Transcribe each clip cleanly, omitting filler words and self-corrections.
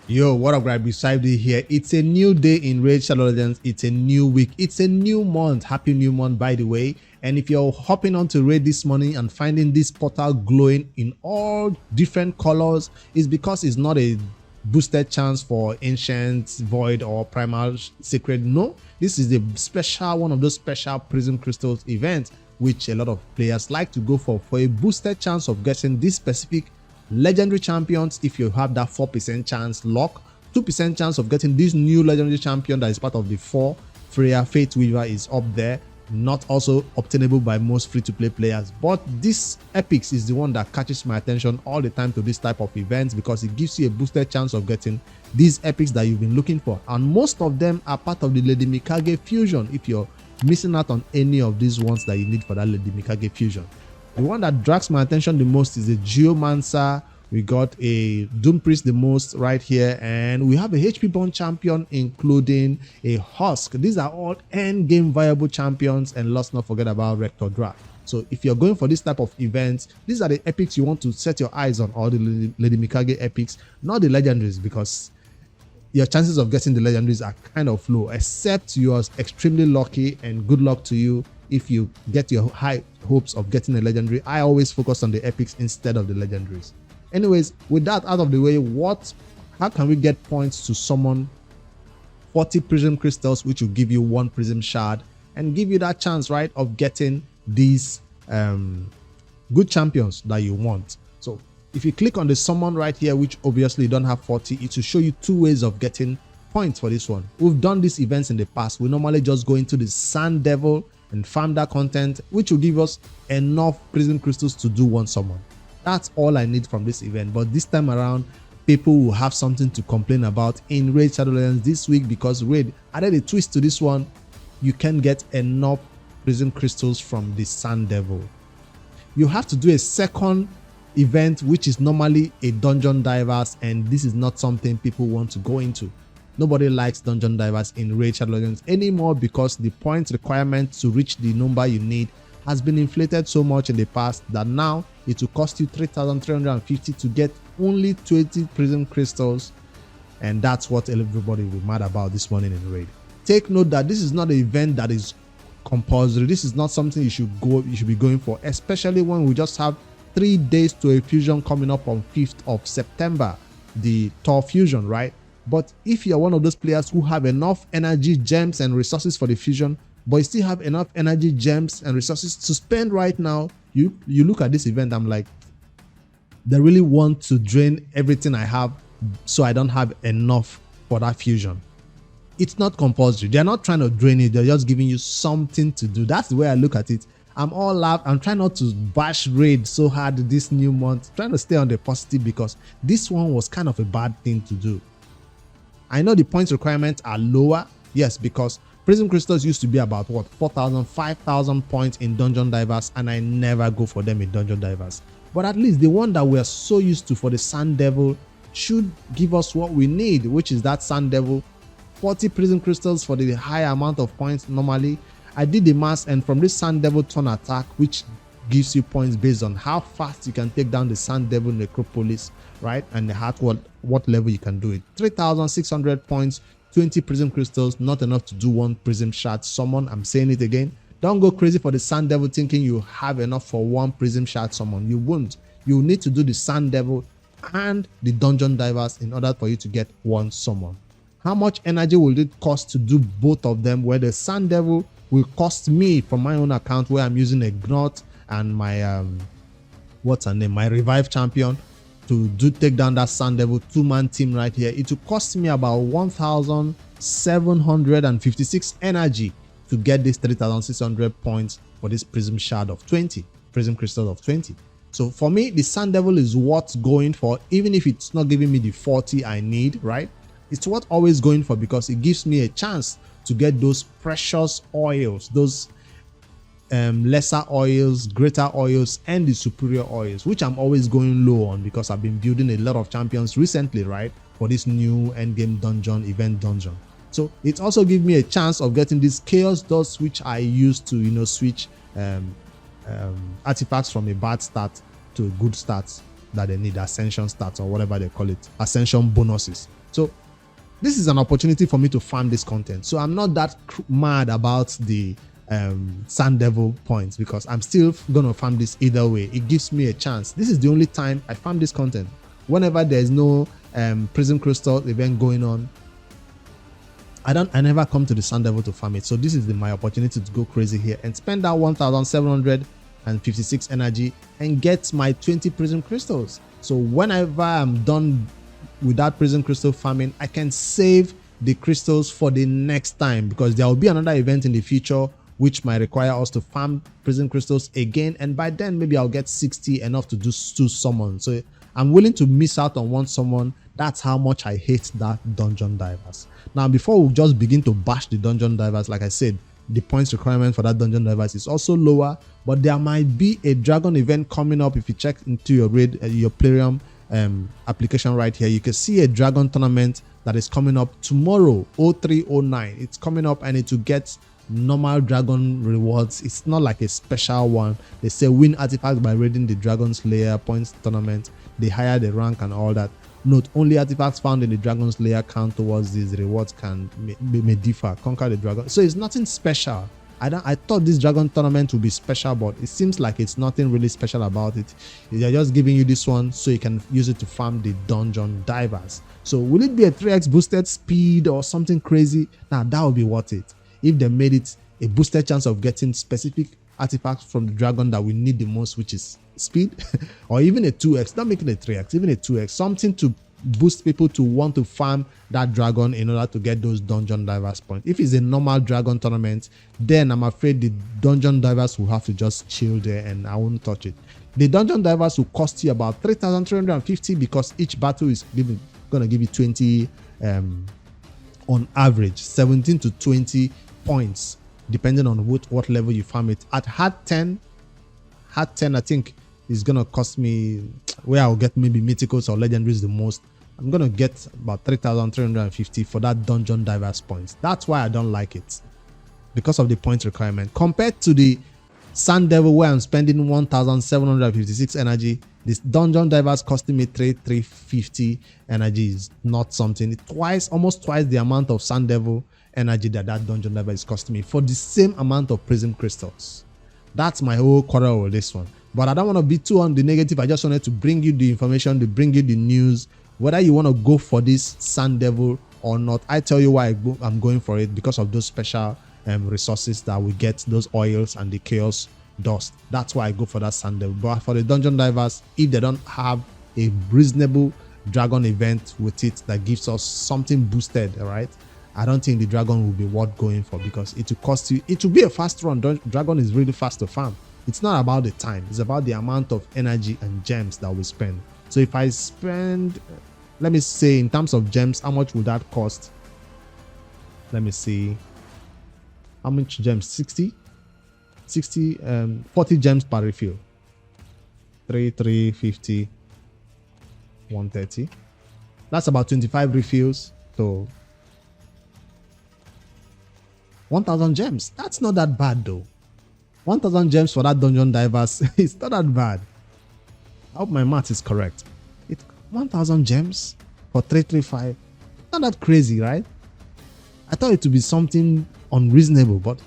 Yo, what up, guys? Beside me here. It's a new day in Raid Shadow Legends. It's a new week. It's a new month. Happy new month, by the way. And if you're hopping on to Raid this morning and finding this portal glowing in all different colors, it's because it's not a boosted chance for Ancient, Void, or Primal Sacred. No, this is the special, one of those special Prism Crystals events, which a lot of players like to go for a boosted chance of getting this specific legendary champions. If you have that 4% chance lock, 2% chance of getting this new legendary champion that is part of the 4 Freya Fate Weaver is up there, not also obtainable by most free-to-play players. But this epics is the one that catches my attention all the time to this type of events, because it gives you a boosted chance of getting these epics that you've been looking for, and most of them are part of the Lady Mikage fusion. If you're missing out on any of these ones that you need for that Lady Mikage fusion, the one that drags my attention the most is the Geomancer. We got a Doom Priest the most right here, and we have a HP Bond champion, including a Husk. These are all end game viable champions, and let's not forget about Rector Draft. So if you're going for this type of events, these are the epics you want to set your eyes on, all the Lady Mikage epics, not the legendaries, because your chances of getting the legendaries are kind of low, except you are extremely lucky, and good luck to you if you get your high hopes of getting a legendary. I always focus on the epics instead of the legendaries. Anyways, with that out of the way, how can we get points to summon 40 Prism Crystals, which will give you 1 Prism Shard and give you that chance, right, of getting these good champions that you want? So if you click on the summon right here, which obviously you don't have 40, it will show you 2 ways of getting points for this one. We've done these events in the past. We normally just go into the Sand Devil and farm that content, which will give us enough Prism Crystals to do 1 summon. That's all I need from this event. But this time around, people will have something to complain about in Raid Shadow Legends this week, because Raid added a twist to this one. You can get enough Prism Crystals from the Sand Devil. You have to do a second event, which is normally a Dungeon Divers, and this is not something people want to go into. Nobody likes Dungeon Divers in Raid Shadow Legends anymore, because the point requirement to reach the number you need has been inflated so much in the past that now it will cost you 3,350 to get only 20 Prism Crystals, and that's what everybody will be mad about this morning in Raid. Take note that this is not an event that is compulsory. This is not something you should be going for, especially when we just have 3 days to a fusion coming up on 5th of September, the Thor fusion, right? But if you're one of those players who have enough energy, gems, and resources for the fusion, but you still have enough energy, gems, and resources to spend right now, you look at this event, I'm like, they really want to drain everything I have so I don't have enough for that fusion. It's not compulsory. They're not trying to drain it. They're just giving you something to do. That's the way I look at it. I'm all laugh. I'm trying not to bash Raid so hard this new month, trying to stay on the positive, because this one was kind of a bad thing to do. I know the points requirements are lower, yes, because Prism Crystals used to be about what, 4,000, 5,000 points in Dungeon Divers, and I never go for them in Dungeon Divers. But at least the one that we're so used to for the Sand Devil should give us what we need, which is that Sand Devil, 40 Prism Crystals for the high amount of points normally. I did the math, and from this Sand Devil turn attack, which gives you points based on how fast you can take down the Sand Devil Necropolis, right, and what level you can do it. 3,600 points, 20 Prism Crystals, not enough to do 1 Prism Shard summon. I'm saying it again. Don't go crazy for the Sand Devil thinking you have enough for 1 Prism Shard summon. You won't. You need to do the Sand Devil and the Dungeon Divers in order for you to get 1 summon. How much energy will it cost to do both of them, where the Sand Devil will cost me from my own account, where I'm using a Gnot and my my Revive champion to take down that Sand Devil 2-man team right here. It will cost me about 1,756 energy to get this 3,600 points for this Prism Shard of 20, Prism Crystal of 20. So for me, the Sand Devil is what's going for, even if it's not giving me the 40 I need, right? It's what always going for, because it gives me a chance to get those precious oils, those lesser oils, greater oils, and the superior oils, which I'm always going low on, because I've been building a lot of champions recently, right, for this new endgame dungeon, event dungeon. So it also gives me a chance of getting these chaos dust, which I use to, you know, switch artifacts from a bad start to a good start. that they need, ascension stats or whatever they call it, ascension bonuses. So this is an opportunity for me to farm this content. So I'm not that mad about the Sand Devil points, because I'm still gonna farm this either way. It gives me a chance. This is the only time I farm this content. Whenever there's no Prism Crystal event going on, I never come to the Sand Devil to farm it. So this is my opportunity to go crazy here and spend that 1,756 energy and get my 20 Prism Crystals. So whenever I'm done with that Prism Crystal farming, I can save the crystals for the next time, because there will be another event in the future which might require us to farm Prism Crystals again, and by then maybe I'll get 60, enough to do 2 summons. So I'm willing to miss out on 1 summon. That's how much I hate that Dungeon Divers. Now, before we just begin to bash the Dungeon Divers, like I said, the points requirement for that Dungeon Divers is also lower, but there might be a dragon event coming up. If you check into your raid, your Plarium application right here, you can see a dragon tournament that is coming up tomorrow, 0309. It's coming up, and it will get normal dragon rewards. It's not like a special one. They say win artifacts by raiding the Dragon Slayer points tournament. They higher the rank and all that. Note, only artifacts found in the Dragon Slayer count towards these rewards may differ. Conquer the dragon. So it's nothing special. I thought this dragon tournament would be special, but it seems like it's nothing really special about it. They're just giving you this one so you can use it to farm the Dungeon Divers. So will it be a 3x boosted speed or something crazy? Now that would be worth it. If they made it a boosted chance of getting specific artifacts from the dragon that we need the most, which is speed, or even a 2x, not making a 3x, even a 2x, something to boost people to want to farm that dragon in order to get those Dungeon Divers points. If it's a normal dragon tournament, then I'm afraid the Dungeon Divers will have to just chill there and I won't touch it. The Dungeon Divers will cost you about 3,350, because each battle is gonna give you 20 on average 17 to 20 points depending on what level you farm it. At hard 10 I think is gonna cost me, where I'll get maybe mythicals or legendaries the most, I'm gonna get about 3,350 for that Dungeon Divers points. That's why I don't like it, because of the point requirement. Compared to the Sand Devil, where I'm spending 1,756 energy, this Dungeon Divers costing me 3,350 energy is not something. Almost twice the amount of Sand Devil energy that Dungeon Diver is costing me for the same amount of Prism Crystals. That's my whole quarrel with this one. But I don't want to be too on the negative. I just wanted to bring you the information, to bring you the news, whether you want to go for this Sand Devil or not. I tell you why I'm going for it, because of those special resources that we get, those oils and the chaos dust. That's why I go for that Sand Devil. But for the Dungeon Divers, if they don't have a reasonable dragon event with it that gives us something boosted, all right, I don't think the dragon will be worth going for, because it will cost you. It will be a fast run. Dragon is really fast to farm. It's not about the time, it's about the amount of energy and gems that we spend. So if I spend, let me say in terms of gems, how much would that cost? Let me see. How much gems? 40 gems per refill. 350, 130. That's about 25 refills. So 1,000 gems. That's not that bad though. 1,000 gems for that Dungeon Divers. It's not that bad. I hope my math is correct. It's 1,000 gems for 335. Not that crazy, right? I thought it would be something unreasonable, but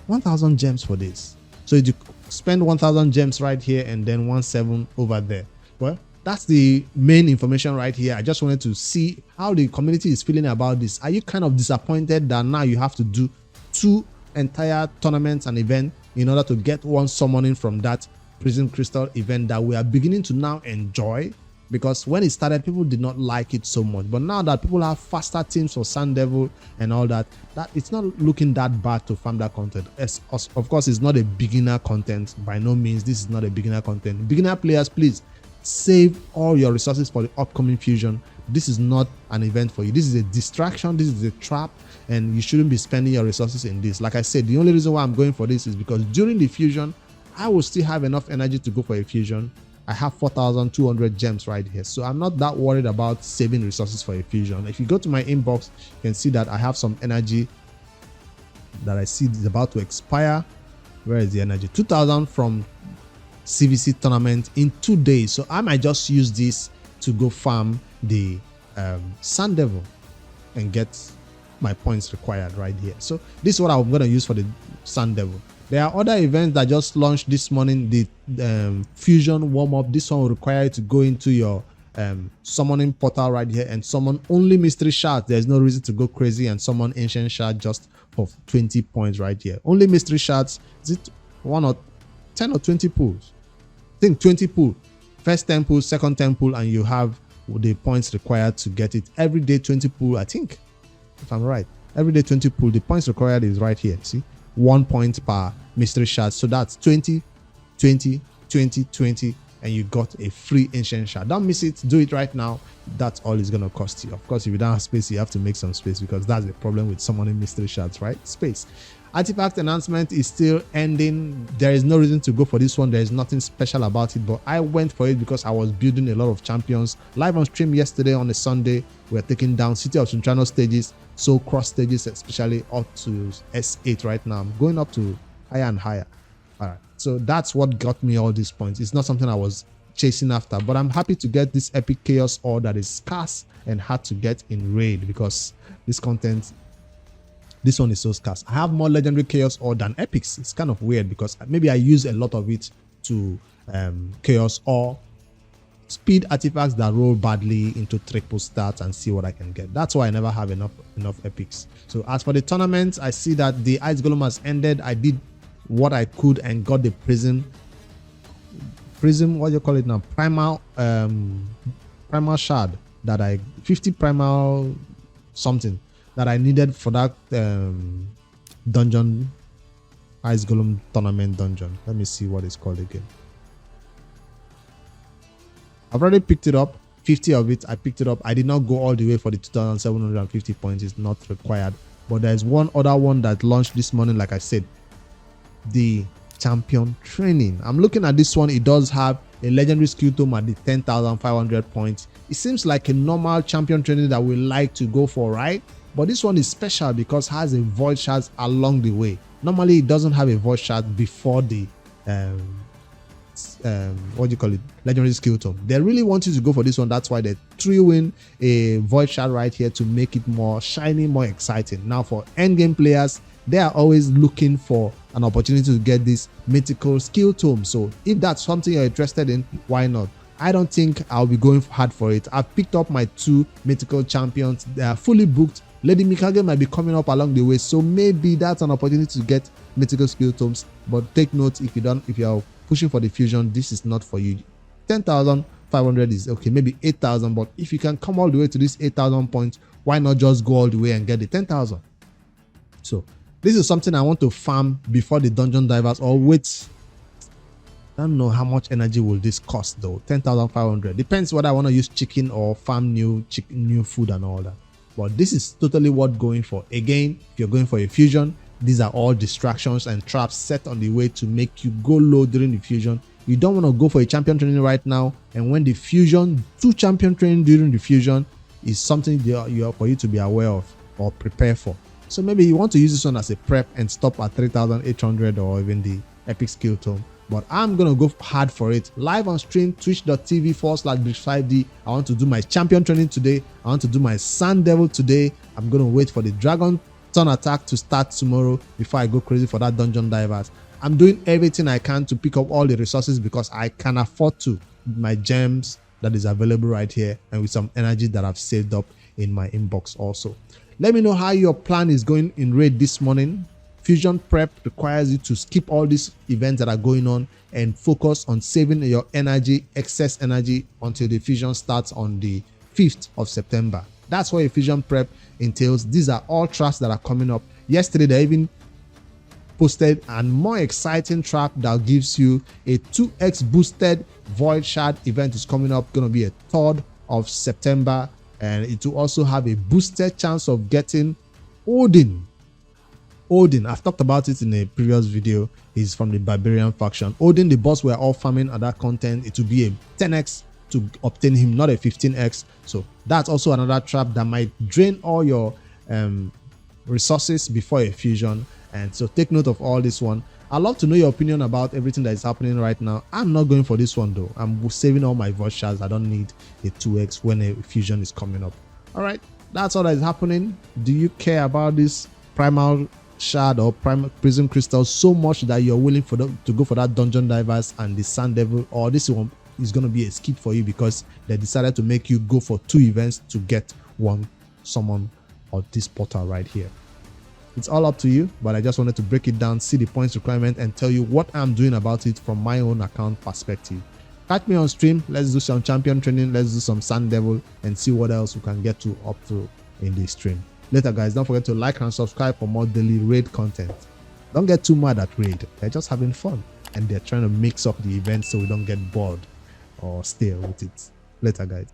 1,000 gems for this. So you spend 1,000 gems right here and then 1,700 over there. Well, that's the main information right here. I just wanted to see how the community is feeling about this. Are you kind of disappointed that now you have to do 2 entire tournaments and events in order to get 1 summoning from that Prism Crystal event that we are beginning to now enjoy? Because when it started, people did not like it so much, but now that people have faster teams for Sand Devil and all that, it's not looking that bad to farm that content. Of course, it's not a beginner content. By no means, this is not a beginner content. Beginner players, please save all your resources for the upcoming fusion. This is not an event for you. This is a distraction. This is a trap, and you shouldn't be spending your resources in this. Like I said, the only reason why I'm going for this is because during the fusion, I will still have enough energy to go for a fusion. I have 4,200 gems right here, so I'm not that worried about saving resources for a fusion. If you go to my inbox, you can see that I have some energy that I see is about to expire. Where is the energy? 2,000 from CVC tournament in 2 days. So I might just use this to go farm the Sun Devil and get my points required right here. So this is what I'm going to use for the Sun Devil. There are other events that just launched this morning. The fusion warm-up. This one will require you to go into your summoning portal right here and summon only mystery shards. There's no reason to go crazy and summon ancient shard just for 20 points right here. Only mystery shards. Is it 1 or 10 or 20 pools? I think 20 pool. First 10 pool, second 10 pool, and you have the points required to get it. Every day 20 pool, I think, if I'm right. Every day 20 pool. The points required is right here. See, 1 point per mystery shard. So that's 20, 20, 20, 20, and you got a free ancient shard. Don't miss it. Do it right now. That's all it's gonna cost you. Of course, if you don't have space, you have to make some space, because that's the problem with summoning mystery shards, right? Space. Artifact announcement is still ending. There is no reason to go for this one. There is nothing special about it, but I went for it because I was building a lot of champions. Live on stream yesterday on a Sunday, we are taking down City of Centrano stages, so cross stages, especially up to S8 right now. I'm going up to higher and higher. All right, so that's what got me all these points. It's not something I was chasing after, but I'm happy to get this epic chaos ore that is scarce and hard to get in raid, because this content, this one is so scarce. I have more legendary chaos ore than epics. It's kind of weird because maybe I use a lot of it to chaos ore speed artifacts that roll badly into triple stats and see what I can get. That's why I never have enough epics. So as for the tournament, I see that the ice golem has ended. I did what I could and got the prism, what do you call it now, primal shard, that 50 primal something that I needed for that dungeon, ice golem tournament dungeon. Let me see what it's called again. I've already picked it up. 50 of it, I picked it up. I did not go all the way for the 2,750 points. It's not required. But there's one other one that launched this morning, like I said, the champion training. I'm looking at this one. It does have a legendary skill tome at the 10,500 points. It seems like a normal champion training that we like to go for, right? But this one is special because it has a void shard along the way. Normally, it doesn't have a void shard before the what do you call it, legendary skill tome. They really want you to go for this one. That's why they threw in a void shard right here to make it more shiny, more exciting. Now, for endgame players, they are always looking for an opportunity to get this mythical skill tome. So if that's something you're interested in, why not? I don't think I'll be going hard for it. I've picked up my 2 mythical champions. They are fully booked. Lady Mikage might be coming up along the way, so maybe that's an opportunity to get mythical skill tomes. But take note, if you're pushing for the fusion, this is not for you. 10,500 is okay, maybe 8,000, but if you can come all the way to this 8,000 points, why not just go all the way and get the 10,000? So this is something I want to farm before the dungeon divers, or wait. I don't know how much energy will this cost though. 10,500 depends whether I want to use chicken or farm new food and all that. But this is totally worth going for. Again, if you're going for a fusion, these are all distractions and traps set on the way to make you go low during the fusion. You don't want to go for a champion training right now, and when the fusion, 2 champion training during the fusion is something for you to be aware of or prepare for. So maybe you want to use this one as a prep and stop at 3,800 or even the epic skill tome. But I'm gonna go hard for it. Live on stream, twitch.tv/bridge5d. I want to do my champion training today. I want to do my Sun Devil today. I'm gonna wait for the dragon turn attack to start tomorrow before I go crazy for that dungeon divers. I'm doing everything I can to pick up all the resources because I can afford to. My gems that is available right here, and with some energy that I've saved up in my inbox also. Let me know how your plan is going in raid this morning. Fusion prep requires you to skip all these events that are going on and focus on saving your energy, excess energy, until the fusion starts on the 5th of September. That's what a fusion prep entails. These are all traps that are coming up. Yesterday, they even posted a more exciting trap that gives you a 2x boosted void shard event is coming up. Going to be a 3rd of September, and it will also have a boosted chance of getting Odin. I've talked about it in a previous video. He's from the Barbarian faction. Odin, the boss we're all farming at that content, it will be a 10x to obtain him, not a 15x. So that's also another trap that might drain all your resources before a fusion. And so take note of all this one. I'd love to know your opinion about everything that is happening right now. I'm not going for this one though. I'm saving all my voice shards. I don't need a 2x when a fusion is coming up. All right, that's all that is happening. Do you care about this primal shard or prism crystal so much that you're willing to go for that dungeon divers and the sand devil, or this one is going to be a skip for you because they decided to make you go for 2 events to get one summon of this portal right here? It's all up to you, but I just wanted to break it down, see the points requirement, and tell you what I'm doing about it from my own account perspective. Catch me on stream. Let's do some champion training. Let's do some sand devil and see what else we can get to up to in this stream. Later, guys, don't forget to like and subscribe for more daily raid content. Don't get too mad at raid. They're just having fun, and they're trying to mix up the events so we don't get bored or stale with it. Later, guys.